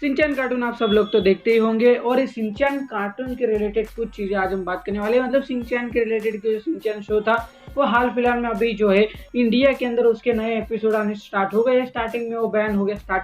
Shinchan cartoon आप सब लोग तो देखते ही होंगे और इस शिनचैन कार्टून के रिलेटेड कुछ चीज़ें आज हम बात करने वाले हैं। मतलब शिनचैन के रिलेटेड जो शिनचैन शो था वो हाल फिलहाल में अभी जो है इंडिया के अंदर उसके नए एपिसोड आने स्टार्ट हो गए। स्टार्टिंग में वो बैन हो गया,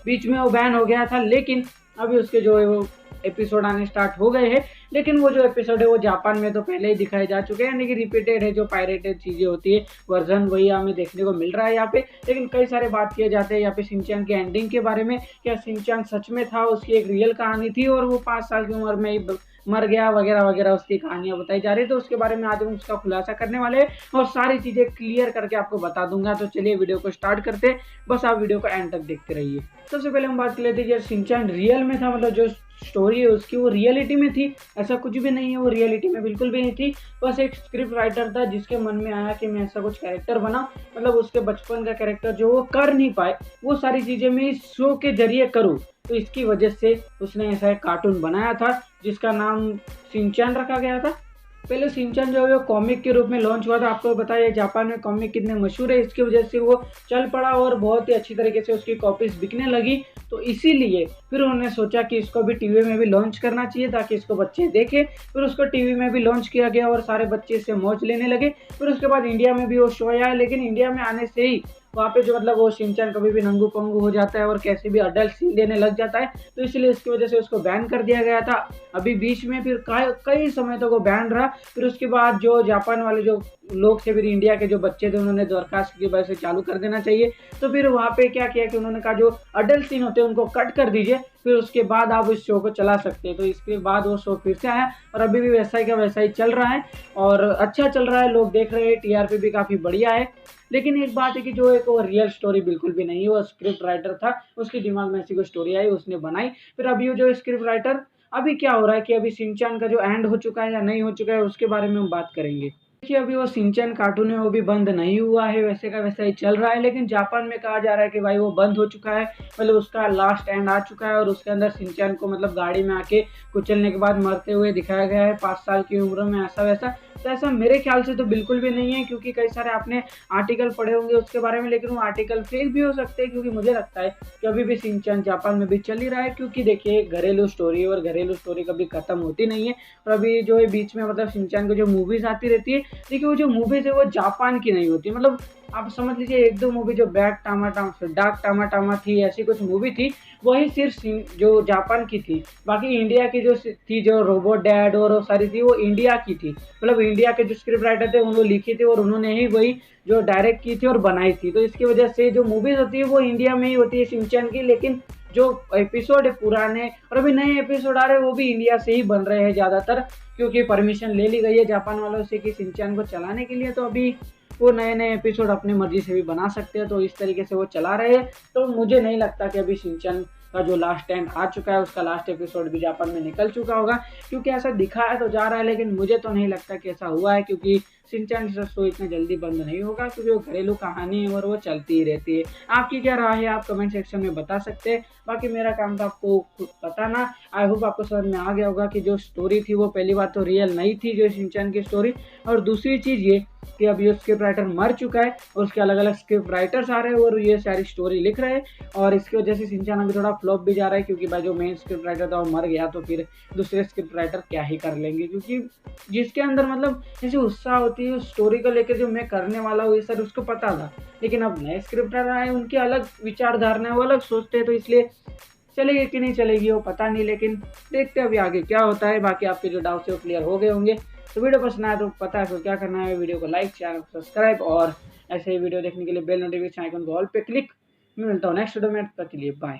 बीच में वो बैन हो गया था, लेकिन अभी उसके जो है वो एपिसोड आने स्टार्ट हो गए हैं। लेकिन वो जो एपिसोड है वो जापान में तो पहले ही दिखाए जा चुके हैं, यानी कि रिपीटेड है, जो पायरेटेड चीज़ें होती है वर्जन वही हमें देखने को मिल रहा है यहाँ पे। लेकिन कई सारे बात किए जाते हैं यहाँ पे शिनचैन के एंडिंग के बारे में। क्या शिनचैन सच में था, उसकी एक रियल कहानी थी और वो 5 साल की उम्र में ही मर गया वगैरह वगैरह, उसकी कहानियां बताई जा रही है। तो उसके बारे में आज हम उसका खुलासा करने वाले हैं और सारी चीज़ें क्लियर करके आपको बता दूंगा। तो चलिए वीडियो को स्टार्ट करते हैं, बस आप वीडियो को एंड तक देखते रहिए। सबसे पहले हम बात कर लेते हैं शिनचैन रियल में था, मतलब जो स्टोरी है उसकी वो रियलिटी में थी। ऐसा कुछ भी नहीं है, वो रियलिटी में बिल्कुल भी नहीं थी। बस एक स्क्रिप्ट राइटर था जिसके मन में आया कि मैं ऐसा कुछ कैरेक्टर बना, मतलब उसके बचपन का कैरेक्टर जो वो कर नहीं पाए वो सारी चीज़ें मैं इस शो के जरिए करूँ। तो इसकी वजह से उसने ऐसा एक कार्टून बनाया था जिसका नाम शिनचैन रखा गया था। पहले शिनचैन जो है वो कॉमिक के रूप में लॉन्च हुआ था। आपको बताया जापान में कॉमिक कितने मशहूर है, इसकी वजह से वो चल पड़ा और बहुत ही अच्छी तरीके से उसकी कॉपीज बिकने लगी। तो इसीलिए फिर उन्होंने सोचा कि इसको भी टीवी में भी लॉन्च करना चाहिए ताकि इसको बच्चे देखें। फिर उसको टीवी में भी लॉन्च किया गया और सारे बच्चे इससे मौज लेने लगे। फिर उसके बाद इंडिया में भी वो शो आया, लेकिन इंडिया में आने से ही वहाँ पे जो मतलब वो शिनचैन कभी भी नंगू पंगू हो जाता है और कैसे भी अडल्ट सीन देने लग जाता है, तो इसलिए इसकी वजह से उसको बैन कर दिया गया था। अभी बीच में फिर कई समय तक वो बैन रहा। फिर उसके बाद जो जापान वाले जो लोग थे, फिर इंडिया के जो बच्चे थे, उन्होंने दरखास्त की वजह से चालू कर देना चाहिए। तो फिर वहाँ पे क्या किया कि उन्होंने कहा जो अडल्ट सीन होते हैं उनको कट कर दीजिए, फिर उसके बाद आप इस शो को चला सकते हैं। तो इसके बाद वो शो फिर से आया और अभी भी वैसा ही का वैसा ही चल रहा है और अच्छा चल रहा है, लोग देख रहे हैं, टीआरपी भी काफ़ी बढ़िया है। लेकिन एक बात है कि जो एक वो रियल स्टोरी बिल्कुल भी नहीं है, वो स्क्रिप्ट राइटर था, उसके दिमाग में ऐसी कोई स्टोरी आई, उसने बनाई। फिर अभी वो जो स्क्रिप्ट राइटर, अभी क्या हो रहा है कि अभी शिनचैन का जो एंड हो चुका है या नहीं हो चुका है उसके बारे में हम बात करेंगे। देखिए अभी वो शिनचैन कार्टून है वो भी बंद नहीं हुआ है, वैसे का वैसा ही चल रहा है। लेकिन जापान में कहा जा रहा है कि भाई वो बंद हो चुका है, मतलब उसका लास्ट एंड आ चुका है और उसके अंदर शिनचैन को मतलब गाड़ी में आके कुचलने के बाद मरते हुए दिखाया गया है 5 साल की उम्र में, ऐसा वैसा। तो ऐसा मेरे ख्याल से तो बिल्कुल भी नहीं है, क्योंकि कई सारे आपने आर्टिकल पढ़े होंगे उसके बारे में, लेकिन वो आर्टिकल फेक भी हो सकते हैं। क्योंकि मुझे लगता है कि अभी भी शिनचैन जापान में भी चल ही रहा है, क्योंकि देखिए घरेलू स्टोरी और घरेलू स्टोरी कभी खत्म होती नहीं है। और अभी जो है बीच में मतलब शिनचैन को जो मूवीज आती रहती है, देखिए वो जो मूवीज है वो जापान की नहीं होती। मतलब आप समझ लीजिए एक दो मूवी जो डार्क टामा थी, ऐसी कुछ मूवी थी, वही सिर्फ जो जापान की थी। बाकी इंडिया की जो थी, जो रोबोट डैड और सारी थी, वो इंडिया की थी। मतलब इंडिया के जो स्क्रिप्ट राइटर थे उन्होंने लिखी थी और उन्होंने ही वही जो डायरेक्ट की थी और बनाई थी। तो इसकी वजह से जो मूवीज होती है वो इंडिया में ही होती है शिनचैन की, लेकिन जो एपिसोड है पुराने और अभी नए एपिसोड आ रहे हैं वो भी इंडिया से ही बन रहे हैं ज़्यादातर, क्योंकि परमिशन ले ली गई है जापान वालों से कि शिनचैन को चलाने के लिए। तो अभी वो नए नए एपिसोड अपनी मर्जी से भी बना सकते हैं, तो इस तरीके से वो चला रहे हैं। तो मुझे नहीं लगता कि अभी शिनचैन का जो लास्ट एंड आ चुका है, उसका लास्ट एपिसोड भी जापान में निकल चुका होगा, क्योंकि ऐसा दिखाया तो जा रहा है, लेकिन मुझे तो नहीं लगता कि ऐसा हुआ है। क्योंकि शिनचैन शो इतने जल्दी बंद नहीं होगा, क्योंकि वो घरेलू कहानी है और वो चलती ही रहती है। आपकी क्या राय है आप कमेंट सेक्शन में बता सकते हैं। बाकी मेरा काम था आपको बताना। आई होप आपको समझ में आ गया होगा कि जो स्टोरी थी वो पहली बात तो रियल नहीं थी, जो शिनचैन की स्टोरी, और दूसरी चीज़ ये कि अब ये स्क्रिप्ट राइटर मर चुका है और उसके अलग अलग स्क्रिप्ट राइटर्स आ रहे हैं और ये सारी स्टोरी लिख रहे हैं। और इसकी वजह से शिनचैन अभी थोड़ा फ्लॉप भी जा रहा है, क्योंकि भाई जो मेन स्क्रिप्ट राइटर था वो मर गया, तो फिर दूसरे स्क्रिप्ट राइटर क्या ही कर लेंगे। क्योंकि जिसके अंदर मतलब ऐसी उत्साह होती है स्टोरी को लेकर, जो मैं करने वाला हूँ ये सर उसको पता था, लेकिन अब नए स्क्रिप्ट राइटर आए, उनकी अलग विचारधारणा है, वो अलग सोचते हैं। तो इसलिए चलेगी कि नहीं चलेगी वो पता नहीं, लेकिन देखते हैं अभी आगे क्या होता है। बाकी आपके जो डाउट्स है वो क्लियर हो गए होंगे। तो वीडियो पसंद आया तो पता है फिर क्या करना है, वीडियो को लाइक, चैनल को सब्सक्राइब और ऐसे ही वीडियो देखने के लिए बेल नोटिफिकेशन आइकन को ऑल पे क्लिक। मैं मिलता हूँ नेक्स्ट वीडियो में, तब तक के लिए बाय।